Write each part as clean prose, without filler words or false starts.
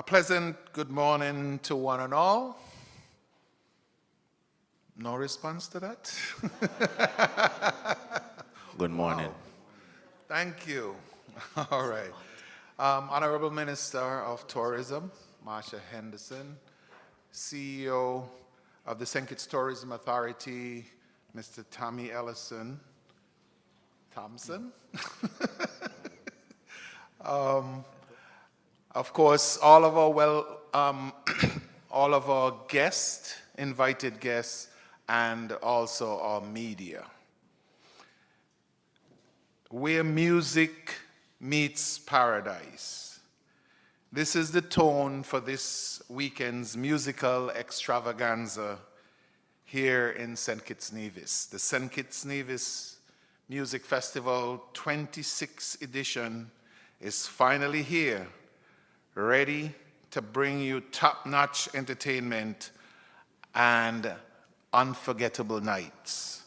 A pleasant good morning to one and all. No response to that? Good morning. Wow. Thank you. All right. Honorable Minister of Tourism, Marsha Henderson, CEO of the St. Kitts Tourism Authority, Mr. Tommy Ellison, Thompson. Of course, all of our guests, invited guests, and also our media. Where music meets paradise. This is the tone for this weekend's musical extravaganza here in St. Kitts Nevis. The St. Kitts Nevis Music Festival 26th edition is finally here, ready to bring you top-notch entertainment and unforgettable nights.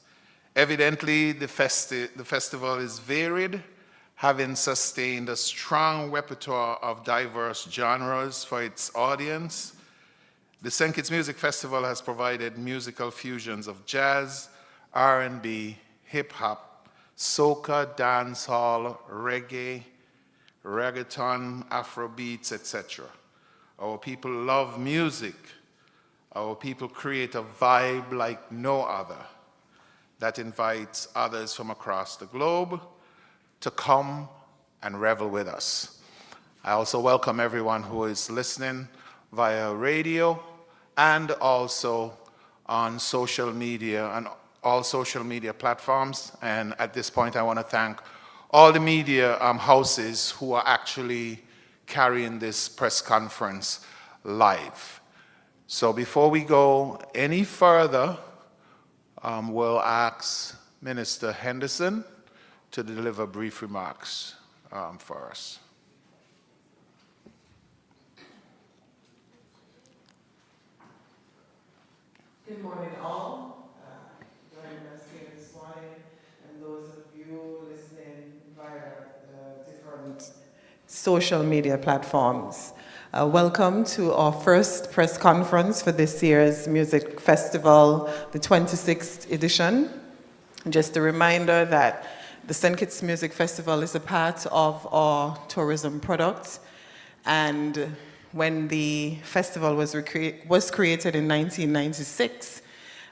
Evidently, the festival is varied, having sustained a strong repertoire of diverse genres for its audience. The St. Kitts Music Festival has provided musical fusions of jazz, R&B, hip-hop, soca, dancehall, reggae, reggaeton, Afrobeats, etc. Our people love music. Our people create a vibe like no other that invites others from across the globe to come and revel with us. I also welcome everyone who is listening via radio and also on social media and all social media platforms. And at this point, I want to thank all the media houses who are actually carrying this press conference live. So before we go any further, we'll ask Minister Henderson to deliver brief remarks for us. Good morning, all. Joining us here this morning, and those of you listening via the different social media platforms. Welcome to our first press conference for this year's Music Festival, the 26th edition. Just a reminder that the St. Kitts Music Festival is a part of our tourism product, and when the festival was created in 1996,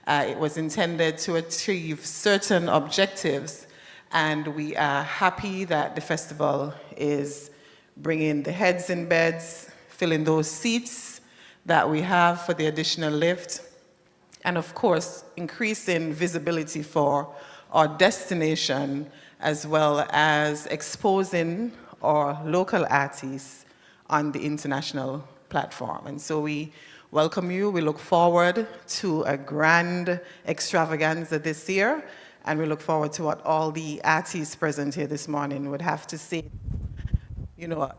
it was intended to achieve certain objectives, and we are happy that the festival is bringing the heads in beds, filling those seats that we have for the additional lift, and of course, increasing visibility for our destination, as well as exposing our local artists on the international platform. And so we welcome you. We look forward to a grand extravaganza this year, and we look forward to what all the artists present here this morning would have to say. You know,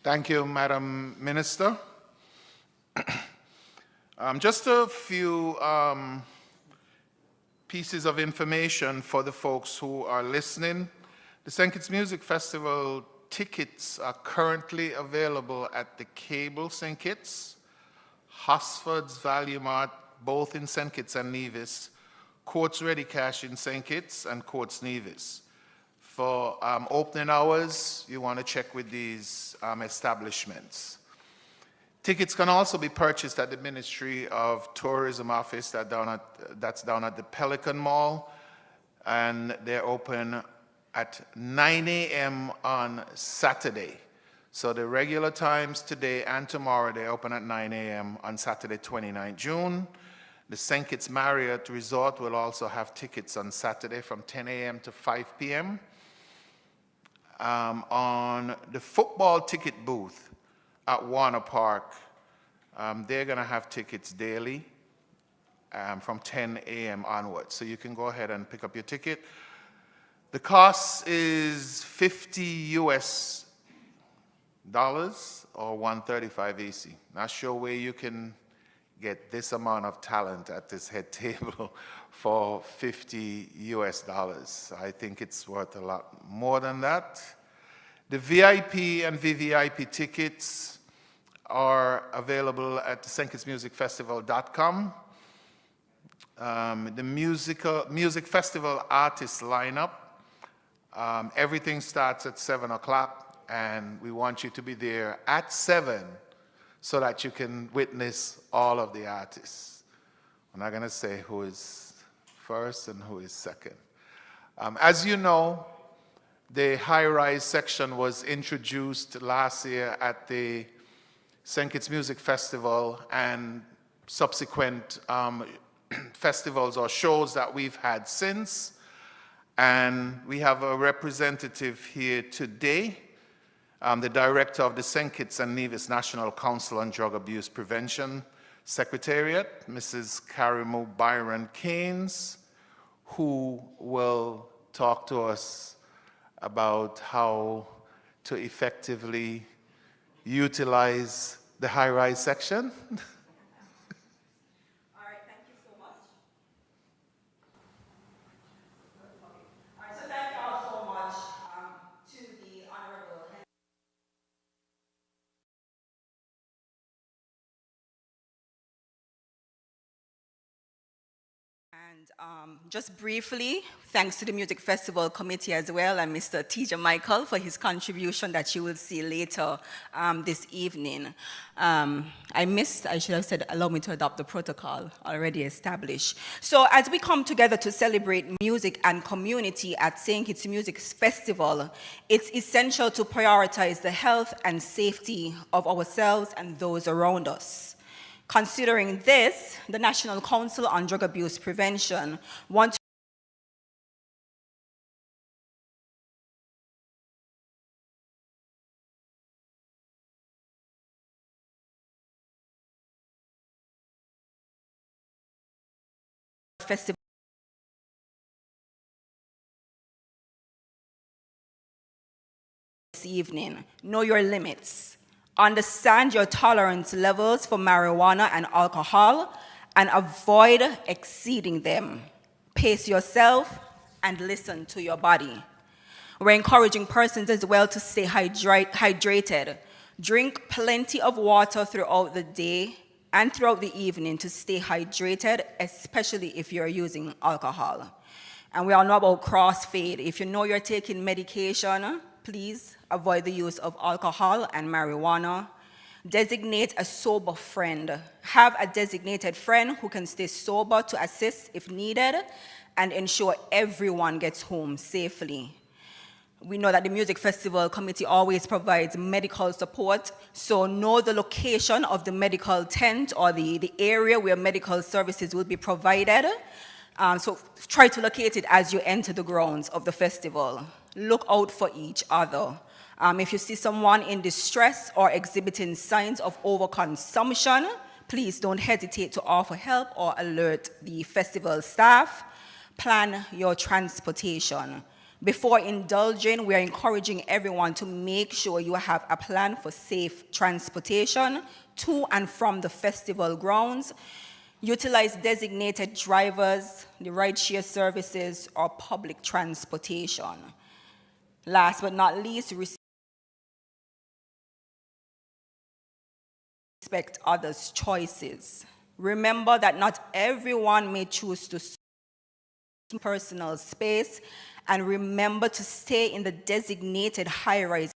Thank you, Madam Minister. Just a few pieces of information for the folks who are listening. The St. Kitts Music Festival tickets are currently available at the Cable St. Kitts, Hosford's Value Mart, both in St. Kitts and Nevis, Courts Ready Cash in St. Kitts, and Courts Nevis. For opening hours, you want to check with these establishments. Tickets can also be purchased at the Ministry of Tourism office that's down at the Pelican Mall, and they're open at 9 a.m. on Saturday. So the regular times today and tomorrow, they open at 9 a.m. on Saturday, 29 June. The St. Kitts Marriott Resort will also have tickets on Saturday from 10 a.m. to 5 p.m. On the football ticket booth at Warner Park, They're going to have tickets daily from 10 a.m. onwards. So you can go ahead and pick up your ticket. The cost is 50 US dollars or 135 AC. Not sure where you can get this amount of talent at this head table for 50 US dollars. I think it's worth a lot more than that. The VIP and VVIP tickets are available at stmusicfestival.com. The music festival artist lineup, everything starts at 7 o'clock, and we want you to be there at 7 so that you can witness all of the artists. I'm not going to say who is first and who is second. As you know, the high-rise section was introduced last year at the St. Kitts Music Festival and subsequent festivals or shows that we've had since. And we have a representative here today, the director of the St. Kitts and Nevis National Council on Drug Abuse Prevention Secretariat, Mrs. Karimu Byron Keynes, who will talk to us about how to effectively utilize the high-rise section. All right, thank you so much. All right, so thank you all so much to the Honorable And just briefly, thanks to the Music Festival Committee as well and Mr. TJ Michael for his contribution that you will see later this evening. I should have said, allow me to adopt the protocol already established. So as we come together to celebrate music and community at St. Kitts Music Festival, it's essential to prioritize the health and safety of ourselves and those around us. Considering this, the National Council on Drug Abuse Prevention wants festival this evening. Know your limits. Understand your tolerance levels for marijuana and alcohol and avoid exceeding them. Pace yourself and listen to your body. We're encouraging persons as well to stay hydrated. Drink plenty of water throughout the day and throughout the evening to stay hydrated, especially if you're using alcohol. And we all know about crossfade. If you know you're taking medication, please avoid the use of alcohol and marijuana. Designate a sober friend. Have a designated friend who can stay sober to assist if needed and ensure everyone gets home safely. We know that the Music Festival Committee always provides medical support, so know the location of the medical tent or the area where medical services will be provided. So try to locate it as you enter the grounds of the festival. Look out for each other. If you see someone in distress or exhibiting signs of overconsumption, please don't hesitate to offer help or alert the festival staff. Plan your transportation. Before indulging, we are encouraging everyone to make sure you have a plan for safe transportation to and from the festival grounds. Utilize designated drivers, the rideshare services, or public transportation. Last but not least, respect others' choices. Remember that not everyone may choose to personal space, and remember to stay in the designated high-rise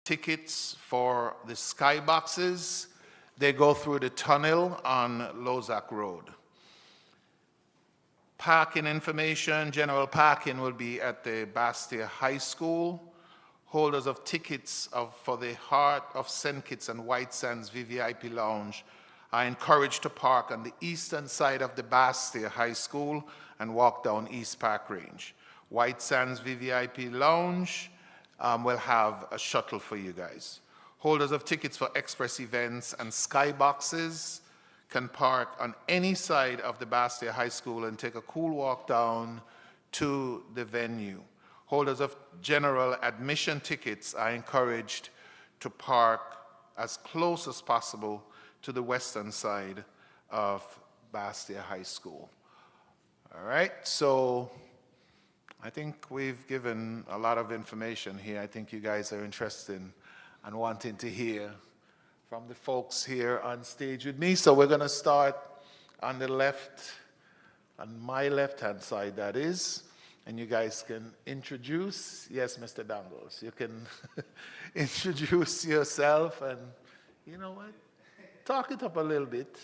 tickets for the skyboxes. They go through the tunnel on Lozak Road. Parking information, general parking will be at the Bastia High School. Holders of tickets for the Heart of St. Kitts and White Sands VVIP Lounge are encouraged to park on the eastern side of the Bastia High School and walk down East Park Range. White Sands VVIP Lounge will have a shuttle for you guys. Holders of tickets for express events and skyboxes can park on any side of the Bastia High School and take a cool walk down to the venue. Holders of general admission tickets are encouraged to park as close as possible to the western side of Bastia High School. All right, so I think we've given a lot of information here. I think you guys are interested and wanting to hear from the folks here on stage with me. So we're going to start on the left, on my left-hand side, that is. And you guys can introduce, yes, Mr. Dangles, you can introduce yourself and, you know what, talk it up a little bit.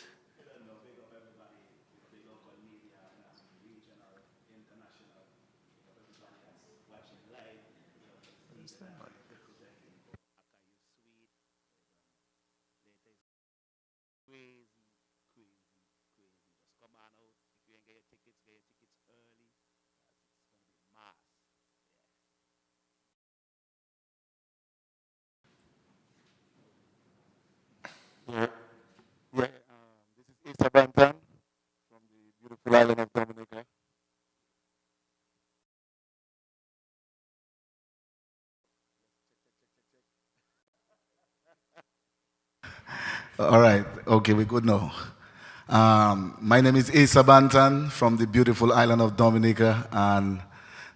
Yeah, yeah. This is Issa Bantan from the beautiful island of Dominica. All right. Okay, we're good now. My name is Issa Bantan from the beautiful island of Dominica, and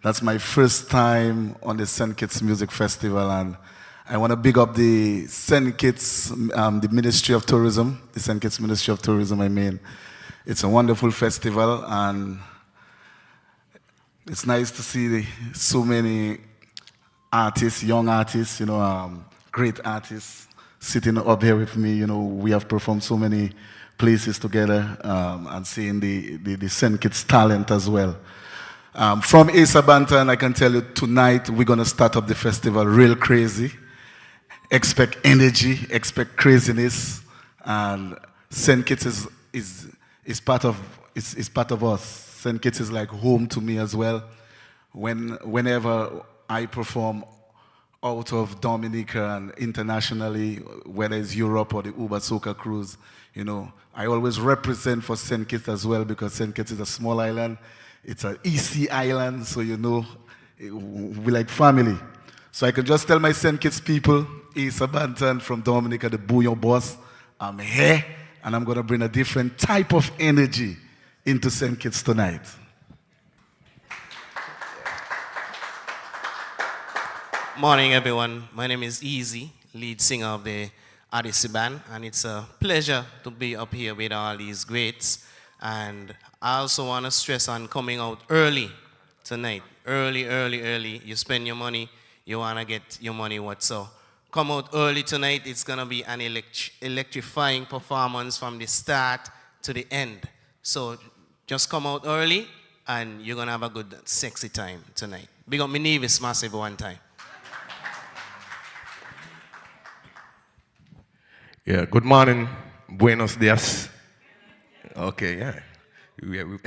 that's my first time on the St. Kitts Music Festival. And I want to big up the St. Kitts, the Ministry of Tourism, the St. Kitts Ministry of Tourism, I mean. It's a wonderful festival, and it's nice to see so many artists, young artists, great artists sitting up here with me. You know, we have performed so many places together and seeing the St. Kitts talent as well. From Asa Bantan, I can tell you tonight we're going to start up the festival real crazy. Expect energy, expect craziness, and St. Kitts is part of us. St. Kitts is like home to me as well. Whenever I perform out of Dominica and internationally, whether it's Europe or the Uber Soca cruise, I always represent for St. Kitts as well, because St. Kitts is a small island. It's an EC island, so we like family. So I can just tell my St. Kitts people, Issa Bantan from Dominica, the Bouillon boss, I'm here, and I'm going to bring a different type of energy into St. Kitts tonight. Morning, everyone. My name is Easy, lead singer of the Odyssey Band, and it's a pleasure to be up here with all these greats. And I also want to stress on coming out early tonight. Early. You spend your money, you want to get your money worth. So come out early tonight. It's going to be an electrifying performance from the start to the end. So just come out early, and you're going to have a good, sexy time tonight. Big up my Nevis massive one time. Yeah, good morning. Buenos dias. Okay, yeah. We're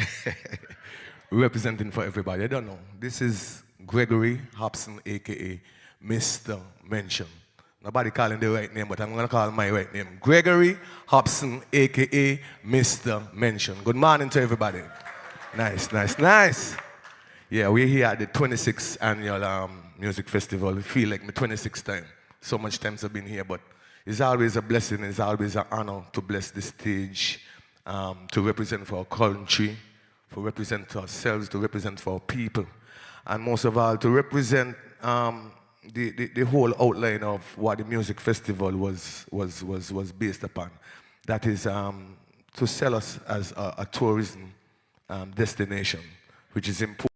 representing for everybody. I don't know. This is Gregory Hobson, a.k.a. Mr. Mention. Nobody calling the right name, but I'm going to call my right name. Gregory Hobson, a.k.a. Mr. Mention. Good morning to everybody. Nice. Yeah, we're here at the 26th annual music festival. I feel like my 26th time. So much times I've been here, but it's always a blessing, it's always an honor to bless the stage, to represent for our country, to represent ourselves, to represent for our people, and most of all, to represent the whole outline of what the music festival was based upon. That is to sell us as a tourism destination, which is important.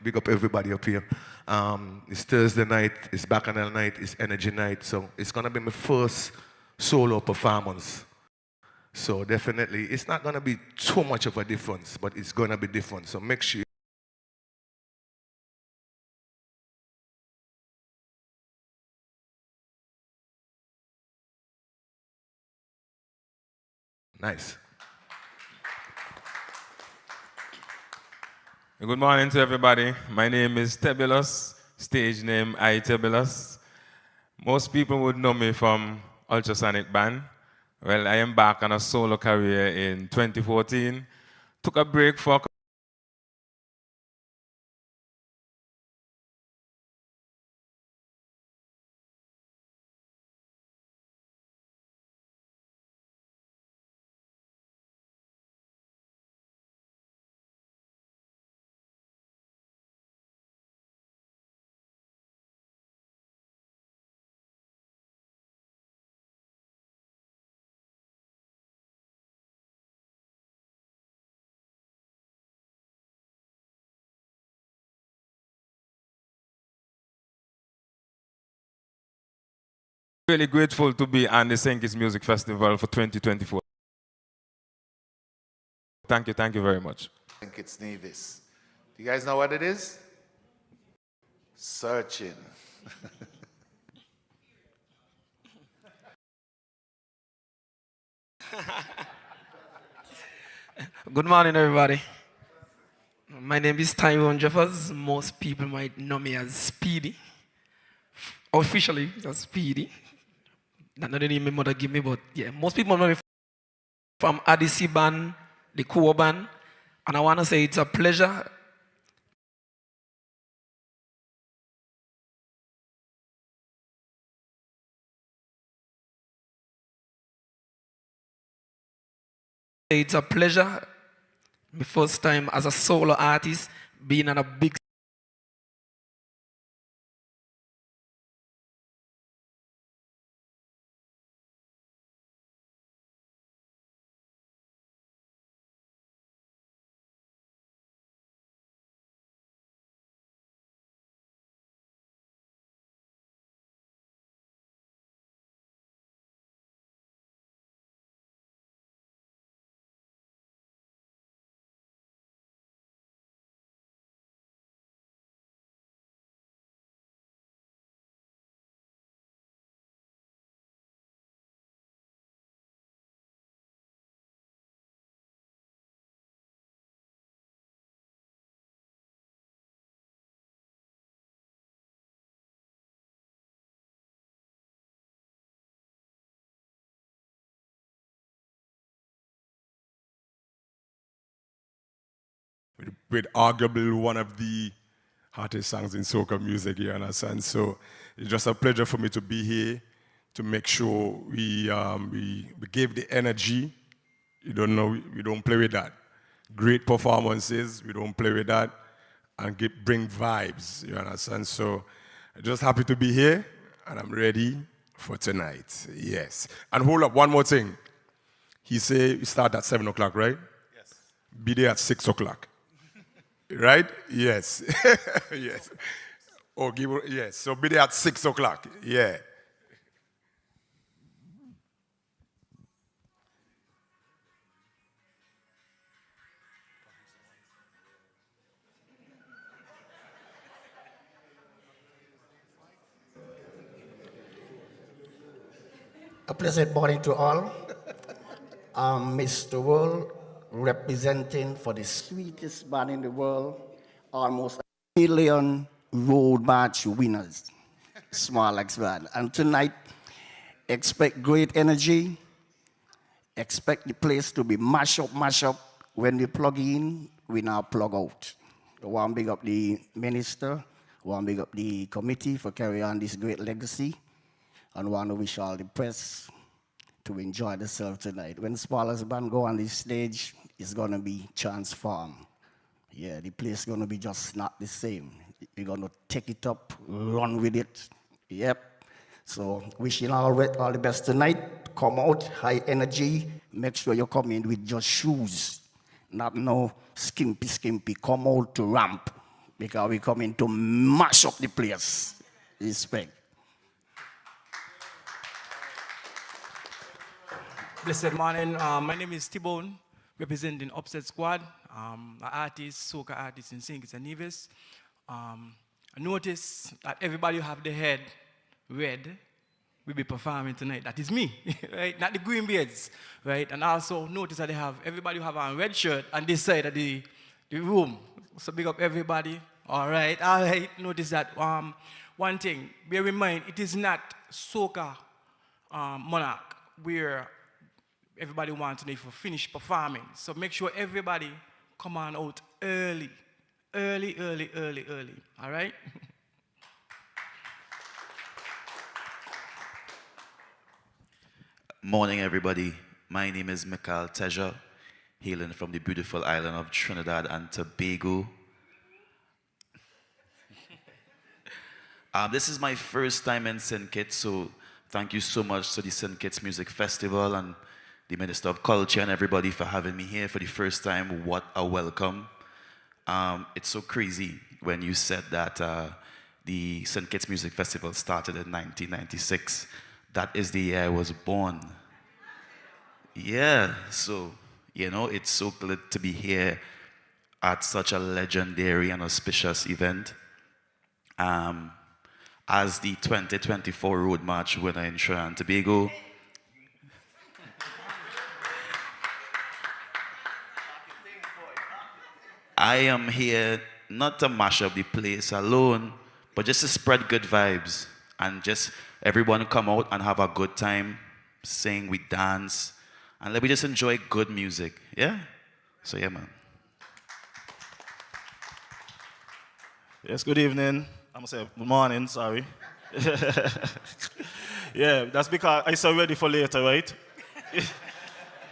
big up everybody up here. It's Thursday night, it's Bacchanal night, it's Energy night, so it's gonna be my first solo performance. So definitely, it's not gonna be too much of a difference, but it's gonna be different. So make sure. Nice. Good morning to everybody. My name is Tebulous, stage name I Tebulous. Most people would know me from Ultrasonic Band. Well, I am back on a solo career in 2014. Took a break for really grateful to be on the St. Kitts Music Festival for 2024. Thank you very much. I think it's Nevis. Do you guys know what it is? Searching. Good morning, everybody. My name is Tyrone Jeffers. Most people might know me as Speedy. Officially, as Speedy. That's not the name my mother give me, but yeah, most people know me from ADC band, the core band, and I want to say it's a pleasure. It's a pleasure. My first time as a solo artist, being on a big. With arguably one of the hottest songs in soca music, you understand? So it's just a pleasure for me to be here to make sure we give the energy. You don't know, we don't play with that. Great performances, we don't play with that, and bring vibes, you understand? So I'm just happy to be here, and I'm ready for tonight, yes. And hold up, one more thing. He said we start at 7 o'clock, right? Yes. Be there at 6 o'clock. Right? Yes. Yes. Or yes. So be there at 6 o'clock. Yeah. A pleasant morning to all. I'm Mr. World, representing for the sweetest band in the world, almost a million road march winners, Small X Band. And tonight, expect great energy, expect the place to be mash up. When we plug in, we now plug out. I want to big up the minister, I want to big up the committee for carrying on this great legacy, and want to wish all the press to enjoy themselves tonight. When Smallest Band go on this stage, it's gonna be transformed. Yeah, the place is gonna be just not the same. We're gonna take it up, run with it. Yep. So wishing all the best tonight. Come out, high energy. Make sure you come in with just shoes, not no skimpy. Come out to ramp. because we coming to mash up the place. Respect. Blessed morning. My name is T-Bone, representing Upset Squad. An artist, soca artist in St. Kitts and Nevis. I notice that everybody who have the head red will be performing tonight. That is me, right? Not the green beards, right? And also notice that they have everybody who have a red shirt on this side of the room. So big up everybody. All right. Notice that one thing, bear in mind, it is not soca monarch where everybody wants to know if we finish performing. So make sure everybody come on out early. Early. All right? Morning, everybody. My name is Mikhail Teja, hailing from the beautiful island of Trinidad and Tobago. This is my first time in St. Kitts, so thank you so much to the St. Kitts Music Festival and the Minister of Culture and everybody for having me here for the first time. What a welcome. It's so crazy when you said that the St. Kitts Music Festival started in 1996. That is the year I was born. Yeah, so, you know, it's so good to be here at such a legendary and auspicious event. As the 2024 Road March winner in Trinidad and Tobago, I am here not to mash up the place alone, but just to spread good vibes and just everyone come out and have a good time, sing, we dance, and let me just enjoy good music. Yeah? So yeah, man. Yes, good evening. I'm gonna say good morning, sorry. Yeah, that's because I saw ready for later, right?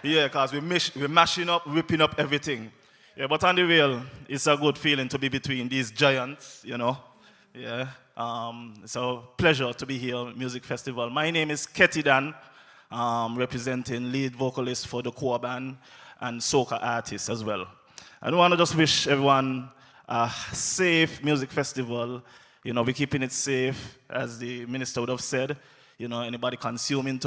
Yeah, because we're mashing up, ripping up everything. Yeah, but on the real, it's a good feeling to be between these giants, you know. Yeah, it's a pleasure to be here at Music Festival. My name is Ketty Dan, representing lead vocalist for the core band and soca artist as well. I want to just wish everyone a safe music festival. You know, we're keeping it safe, as the minister would have said. You know, anybody consuming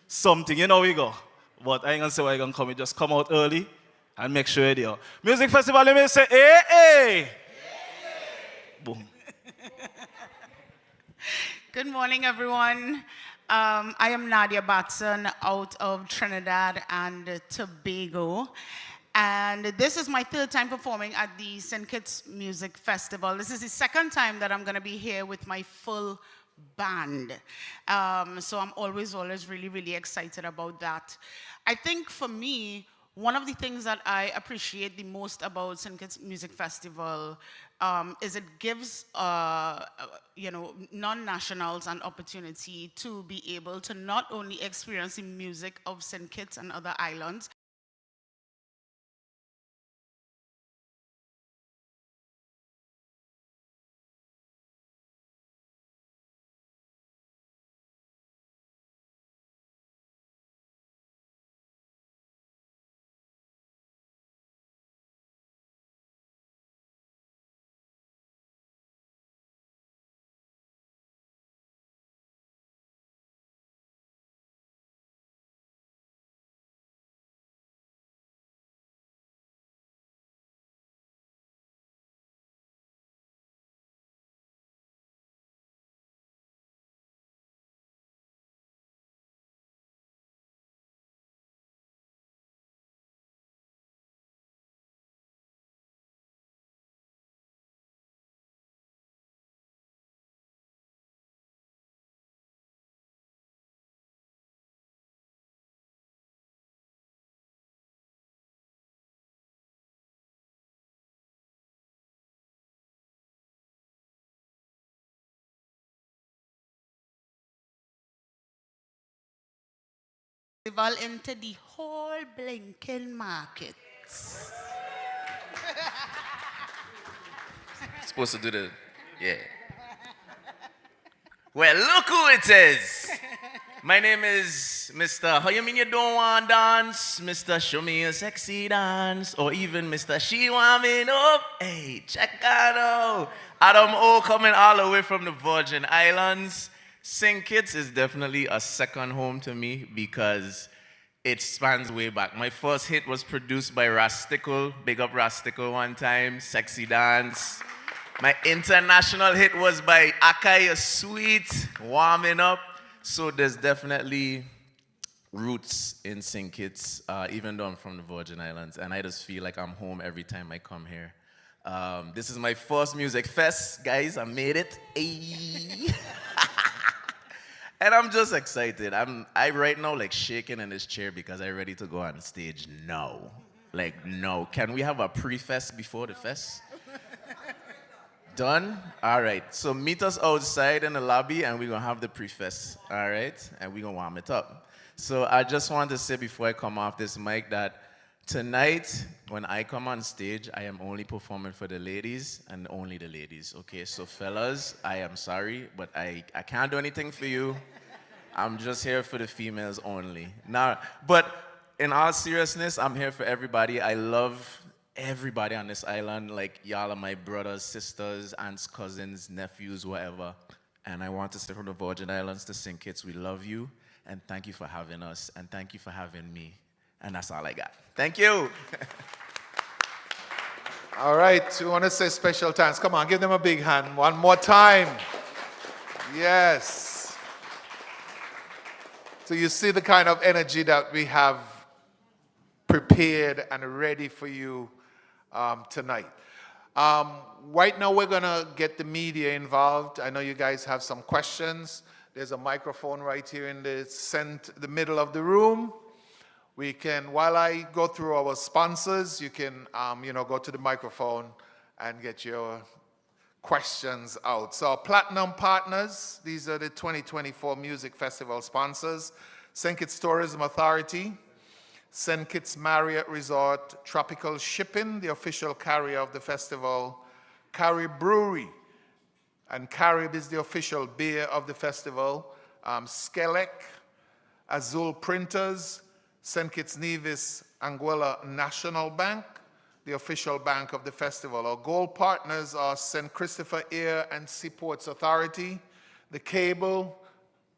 something, you know we go. But I ain't gonna say why you're gonna come. You just come out early and make sure you're there. Music festival, let me say, hey, hey. Boom. Good morning, everyone. I am Nadia Batson out of Trinidad and Tobago. And this is my third time performing at the St. Kitts Music Festival. This is the second time that I'm going to be here with my full band. So I'm always really excited about that. I think for me, one of the things that I appreciate the most about St. Kitts Music Festival is it gives non-nationals an opportunity to be able to not only experience the music of St. Kitts and other islands, into the whole blinking markets. supposed to do the, yeah. Well, look who it is. My name is Mr. How you mean you don't want dance? Mr. Show me a sexy dance. Or even Mr. She want me up. Hey, check out out. Adam O coming all the way from the Virgin Islands. St. Kitts is definitely a second home to me because it spans way back. My first hit was produced by Rastickle. Big up Rastickle one time. Sexy dance. My international hit was by Akaya Sweet, Warming Up. So there's definitely roots in St. Kitts, even though I'm from the Virgin Islands. And I just feel like I'm home every time I come here. This is my first music fest, guys. I made it. Ayy. And I'm just excited. I right now like shaking in this chair because I'm ready to go on stage now. Like, no. Can we have a pre-fest before the fest? Done? All right. So meet us outside in the lobby and we're going to have the pre-fest. All right? And we're going to warm it up. So I just want to say before I come off this mic that tonight, when I come on stage, I am only performing for the ladies and only the ladies. Okay? So fellas, I am sorry, but I can't do anything for you. I'm just here for the females only. Now, but in all seriousness, I'm here for everybody. I love everybody on this island. Like, y'all are my brothers, sisters, aunts, cousins, nephews, whatever. And I want to say from the Virgin Islands to St. Kitts, we love you, and thank you for having us, and thank you for having me. And that's all I got. Thank you. All right, we want to say special thanks. Come on, give them a big hand. One more time. Yes. So you see the kind of energy that we have prepared and ready for you tonight. Right now we're going to get the media involved. I know you guys have some questions. There's a microphone right here in the middle of the room. We can, while I go through our sponsors, you can go to the microphone and get your questions out. So our Platinum Partners, these are the 2024 Music Festival sponsors. St. Kitts Tourism Authority, St. Kitts Marriott Resort, Tropical Shipping, the official carrier of the festival, Carib Brewery, and Carib is the official beer of the festival, Skelec, Azul Printers, St. Kitts Nevis Anguilla National Bank, the official bank of the festival. Our gold partners are St. Christopher Air and Seaports Authority, the Cable,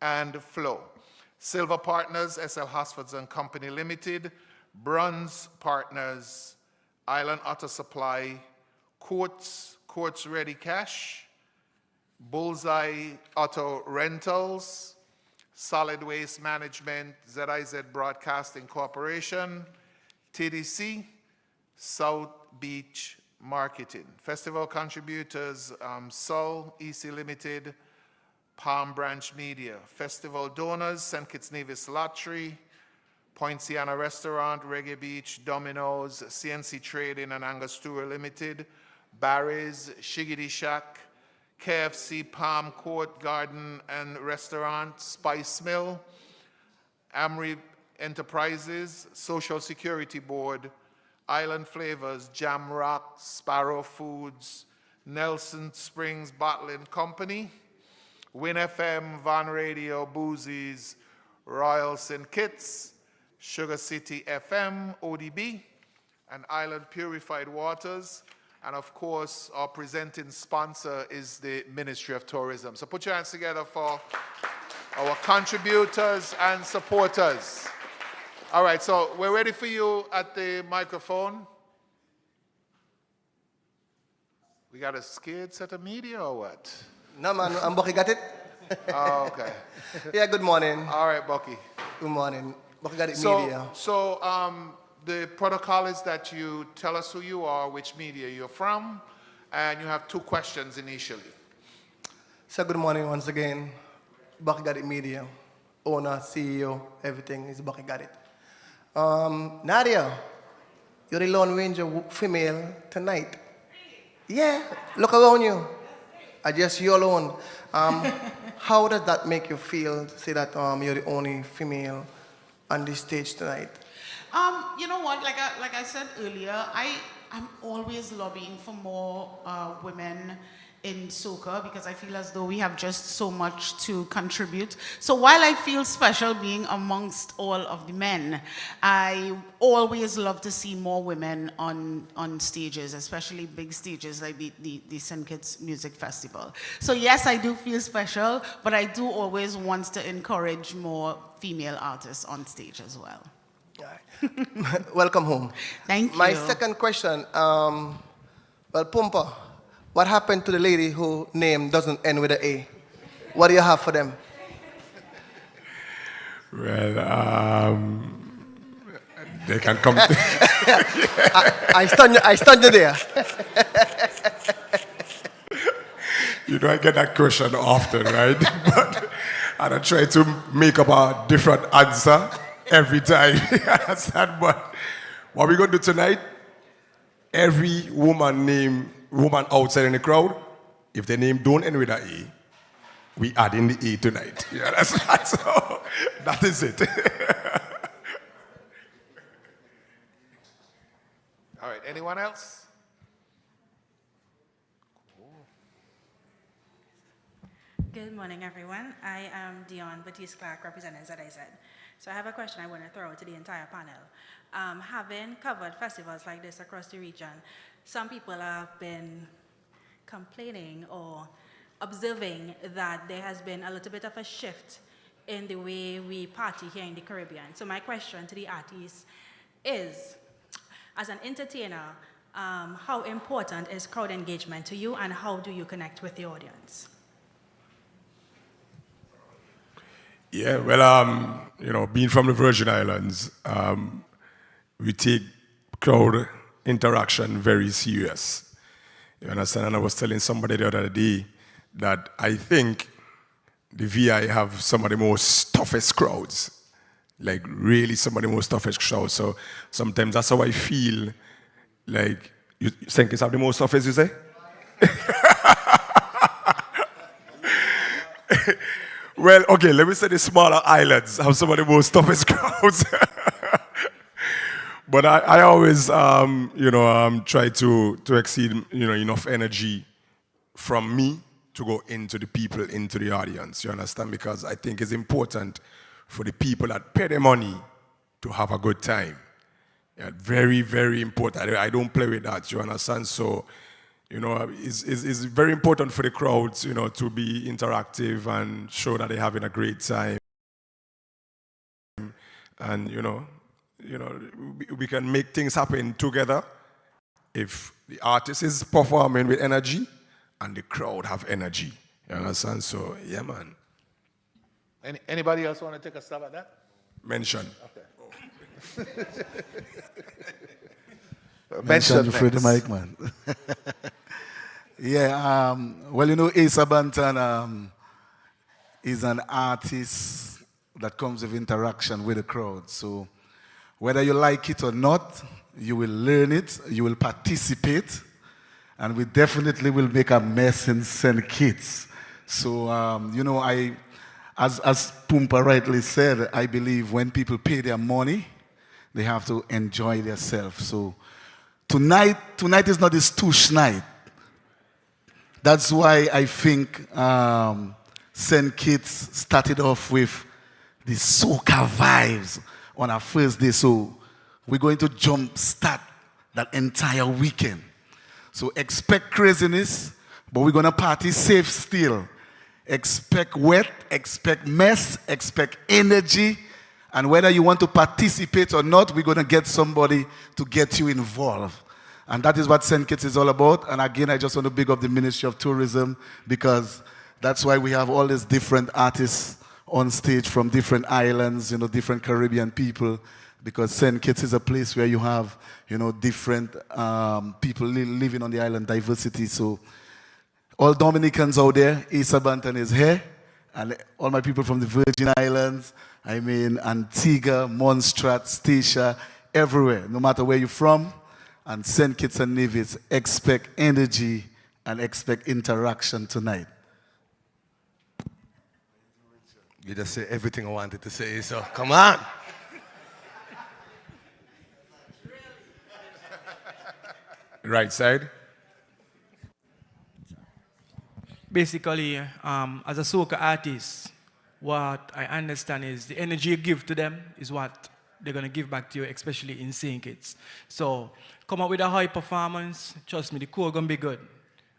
and Flow. Silver partners, SL Hosfords and Company Limited. Bronze partners, Island Auto Supply, Quartz Ready Cash, Bullseye Auto Rentals, Solid Waste Management, ZIZ Broadcasting Corporation, TDC, South Beach Marketing. Festival contributors, Sol, EC Limited, Palm Branch Media. Festival donors, St. Kitts Nevis Lottery, Poinciana Restaurant, Reggae Beach, Domino's, CNC Trading and Angostura Limited, Barry's, Shiggity Shack, KFC, Palm Court Garden and Restaurant, Spice Mill, Amri Enterprises, Social Security Board, Island Flavors, Jam Rock, Sparrow Foods, Nelson Springs Bottling Company, Win FM, Van Radio, Boozies, Royal St. Kitts, Sugar City FM, ODB, and Island Purified Waters. And of course, our presenting sponsor is the Ministry of Tourism. So put your hands together for our contributors and supporters. All right, so we're ready for you at the microphone. We got a scared set of media or what? No, man, I'm Bucky got it. Oh, okay. Yeah, good morning. All right, Bucky. Good morning. Bucky got it media. So the protocol is that you tell us who you are, which media you're from, and you have 2 questions initially. So good morning once again. Bucky got it media. Owner, CEO, everything is Bucky got it. Nadia, you're the Lone Ranger female tonight. Yeah, look around you. I just you alone. How does that make you feel to say that you're the only female on this stage tonight? You know what? Like I said earlier, I'm always lobbying for more women in soca because I feel as though we have just so much to contribute. So while I feel special being amongst all of the men, I always love to see more women on stages, especially big stages like the St. Kitts Music Festival. So yes, I do feel special, but I do always want to encourage more female artists on stage as well. Welcome home. Thank you. My second question, well, Pumpa, what happened to the lady whose name doesn't end with an A? What do you have for them? Well, they can come. I stunned you there. You know, I get that question often, right? But I don't try to make up a different answer every time. You understand? But what we're going to do tonight, every woman outside in the crowd, if their name don't end with an A, we add in the A tonight. You understand? So that is it. All right, anyone else? Good morning, everyone. I am Dion Batiste Clark, representing ZIZ. So I have a question I want to throw to the entire panel. Having covered festivals like this across the region, some people have been complaining or observing that there has been a little bit of a shift in the way we party here in the Caribbean. So my question to the artists is, as an entertainer, how important is crowd engagement to you, and how do you connect with the audience? Yeah, well, you know, being from the Virgin Islands, we take crowd interaction very serious. You understand? And I was telling somebody the other day that I think the VI have some of the most toughest crowds, like really some of the most toughest crowds. So sometimes that's how I feel. Like, you think it's have the most toughest, you say? Well, okay, let me say the smaller islands have some of the most toughest crowds. But I always, try to exceed, enough energy from me to go into the people, into the audience. You understand? Because I think it's important for the people that pay the money to have a good time. Yeah, very, very important. I don't play with that. You understand? So, it's very important for the crowds, to be interactive and show that they're having a great time. And, we can make things happen together if the artist is performing with energy and the crowd have energy. You understand? So, yeah, man. Anybody else want to take a stab at that? Mention. Okay. Mention you for the mic, man. Yeah, well, Asa Banton is an artist that comes with interaction with the crowd. So whether you like it or not, you will learn it, you will participate, and we definitely will make a mess in St. Kitts. So, as Pumpa rightly said, I believe when people pay their money, they have to enjoy themselves. So tonight is not a stoosh night. That's why I think St. Kitts started off with the soca vibes on our first day. So we're going to jump start that entire weekend. So expect craziness, but we're going to party safe still. Expect wet, expect mess, expect energy. And whether you want to participate or not, we're going to get somebody to get you involved. And that is what St. Kitts is all about. And again, I just want to big up the Ministry of Tourism, because that's why we have all these different artists on stage from different islands, different Caribbean people, because St. Kitts is a place where you have, different people living on the island, diversity. So all Dominicans out there, Asa Banton is here, and all my people from the Virgin Islands, Antigua, Montserrat, Statia, everywhere, no matter where you're from. And St. Kitts and Nevis, expect energy and expect interaction tonight. You just say everything I wanted to say, so come on. Right side. Basically, as a soca artist, what I understand is the energy you give to them is what they're going to give back to you, especially in St. Kitts. So come up with a high performance. Trust me, the core going to be good.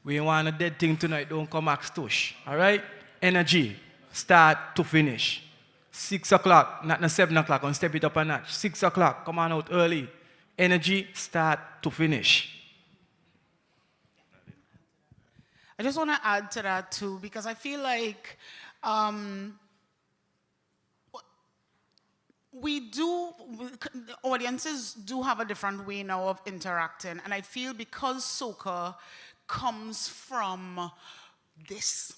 We ain't want a dead thing tonight. Don't come ask tush. All right? Energy, start to finish. 6 o'clock, not 7 o'clock, and step it up a notch. 6 o'clock, come on out early. Energy, start to finish. I just want to add to that too, because I feel like audiences do have a different way now of interacting. And I feel because soca comes from this,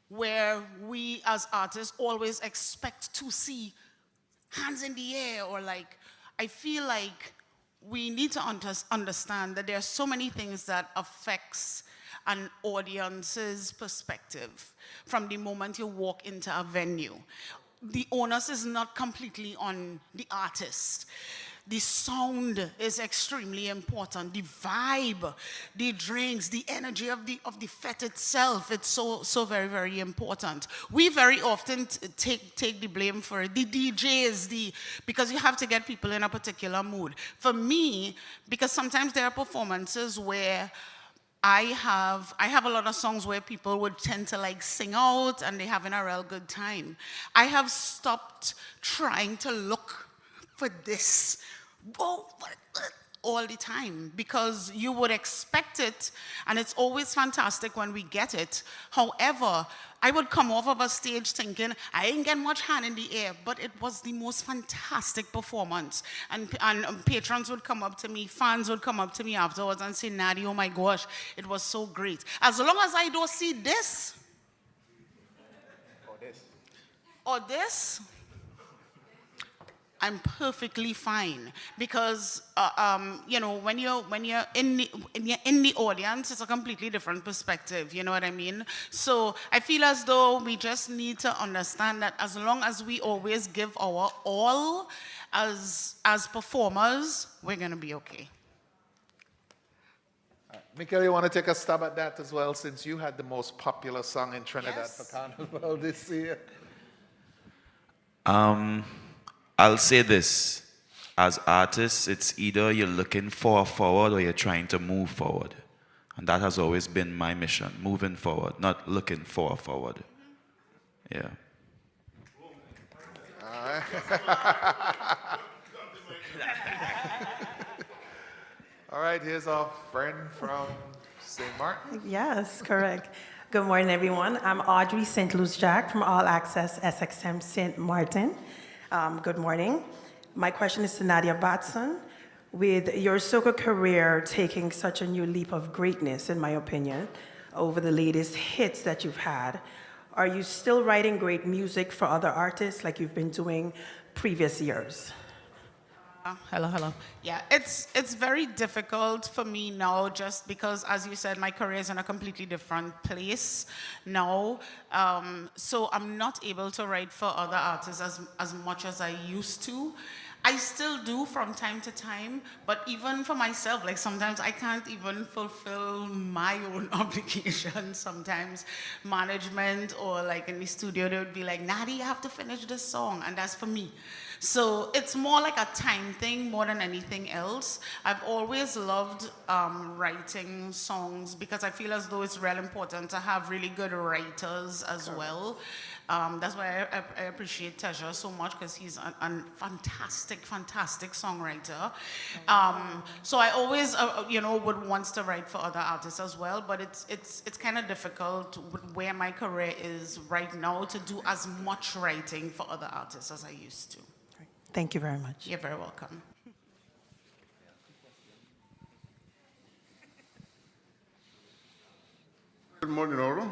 where we as artists always expect to see hands in the air, or like, I feel like we need to understand that there are so many things that affects an audience's perspective from the moment you walk into a venue. The onus is not completely on the artist. The sound is extremely important. The vibe, the drinks, the energy of the fete itself, it's so very, very important. We very often take the blame for it. The DJs, because you have to get people in a particular mood. For me, because sometimes there are performances where I have a lot of songs where people would tend to like sing out and they're having a real good time. I have stopped trying to look for this all the time, because you would expect it, and it's always fantastic when we get it. However, I would come off of a stage thinking, I ain't get much hand in the air, but it was the most fantastic performance. And patrons would come up to me, fans would come up to me afterwards and say, Nadia, oh my gosh, it was so great. As long as I don't see this, or this, I'm perfectly fine, because you know, when you're in the audience, it's a completely different perspective. You know what I mean? So I feel as though we just need to understand that as long as we always give our all as performers, we're gonna be okay. Mikhail, you want to take a stab at that as well, since you had the most popular song in Trinidad for Carnival this year? I'll say this. As artists, it's either you're looking forward or you're trying to move forward. And that has always been my mission, moving forward, not looking forward. Yeah. All right, here's our friend from St. Martin. Yes, correct. Good morning, everyone. I'm Audrey St. Louis Jack from All Access SXM St. Martin. Good morning. My question is to Nadia Batson. With your soca career taking such a new leap of greatness, in my opinion, over the latest hits that you've had, are you still writing great music for other artists like you've been doing previous years? Hello. Yeah, it's very difficult for me now, just because, as you said, my career is in a completely different place now. So I'm not able to write for other artists as much as I used to. I still do from time to time, but even for myself, like sometimes I can't even fulfill my own obligations. Sometimes management or like in the studio, they would be like, Nadia, you have to finish this song, and that's for me. So it's more like a time thing more than anything else. I've always loved writing songs, because I feel as though it's real important to have really good writers as well. That's why I appreciate Teja so much, because he's a fantastic songwriter. So I always, would want to write for other artists as well, but it's kind of difficult with where my career is right now to do as much writing for other artists as I used to. Thank you very much. You're very welcome. Good morning, Oro.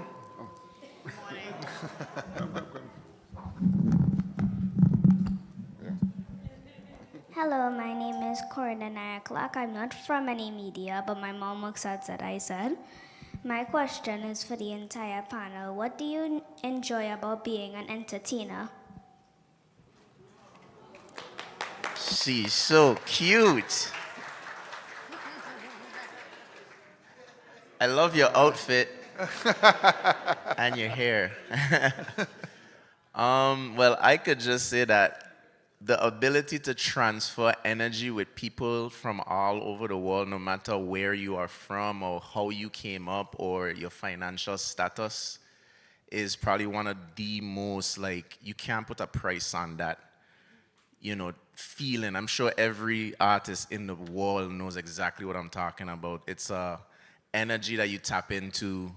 Hello, my name is Corina Clark. I'm not from any media, but my mom works at ZIZ. My question is for the entire panel. What do you enjoy about being an entertainer? She's so cute. I love your outfit and your hair. Well, I could just say that the ability to transfer energy with people from all over the world, no matter where you are from or how you came up or your financial status, is probably one of the most, like, you can't put a price on that, feeling. I'm sure every artist in the world knows exactly what I'm talking about. It's a energy that you tap into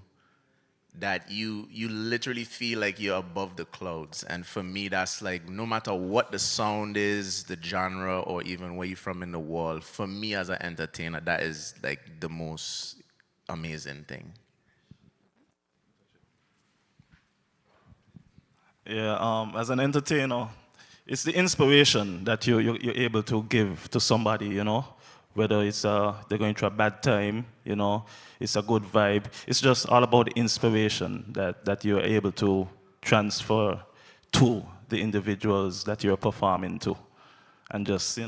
that you literally feel like you're above the clouds. And for me, that's like, no matter what the sound is, the genre, or even where you're from in the world, for me as an entertainer, that is like the most amazing thing. Yeah, as an entertainer, it's the inspiration that you're able to give to somebody, whether it's they're going through a bad time, it's a good vibe. It's just all about the inspiration that you're able to transfer to the individuals that you're performing to, and just,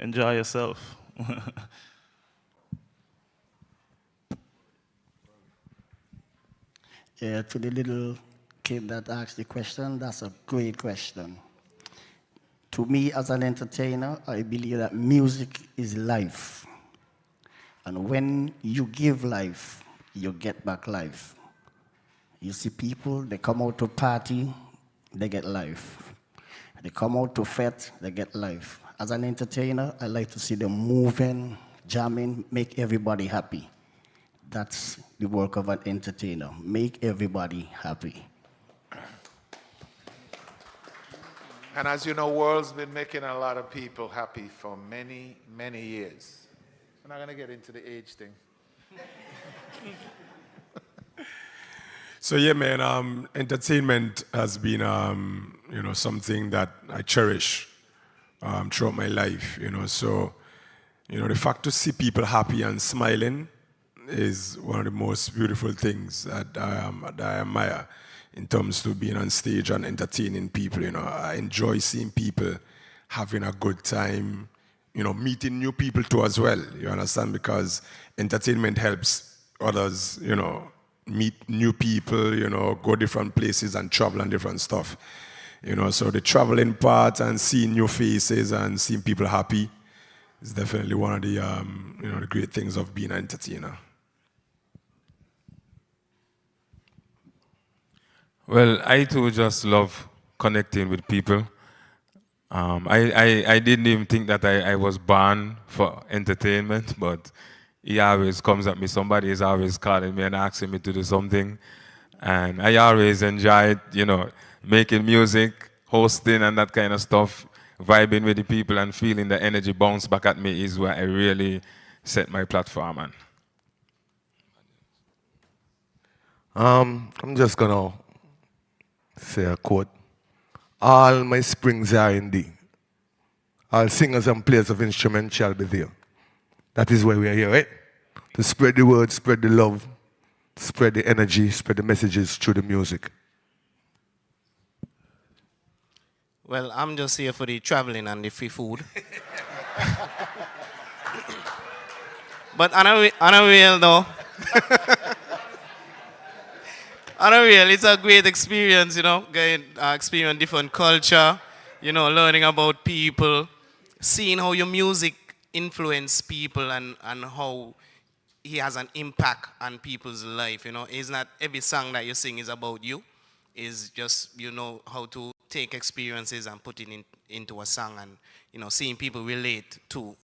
enjoy yourself. Yeah, to the little kid that asked the question, that's a great question. To me, as an entertainer, I believe that music is life. And when you give life, you get back life. You see people, they come out to party, they get life. They come out to fete, they get life. As an entertainer, I like to see them moving, jamming, make everybody happy. That's the work of an entertainer, make everybody happy. And as you know, World's been making a lot of people happy for many, many years. I'm not going to get into the age thing. So yeah, man, entertainment has been, something that I cherish throughout my life, So, the fact to see people happy and smiling is one of the most beautiful things that I admire in terms of being on stage and entertaining people. I enjoy seeing people having a good time, meeting new people too as well. You understand? Because entertainment helps others, meet new people, go different places and travel and different stuff. So the traveling part and seeing new faces and seeing people happy is definitely one of the, the great things of being an entertainer. Well, I too just love connecting with people. I didn't even think that I was born for entertainment, but he always comes at me. Somebody is always calling me and asking me to do something. And I always enjoyed, making music, hosting and that kind of stuff, vibing with the people and feeling the energy bounce back at me is where I really set my platform on. I'm just gonna say a quote. All my springs are in thee. All singers and players of instruments shall be there. That is why we are here, right? To spread the word, spread the love, spread the energy, spread the messages through the music. Well, I'm just here for the traveling and the free food. But on a real though, on a real, it's a great experience, getting experience different culture, learning about people, seeing how your music influence people and how he has an impact on people's life. It's not every song that you sing is about you. It's just how to take experiences and put it into a song and seeing people relate to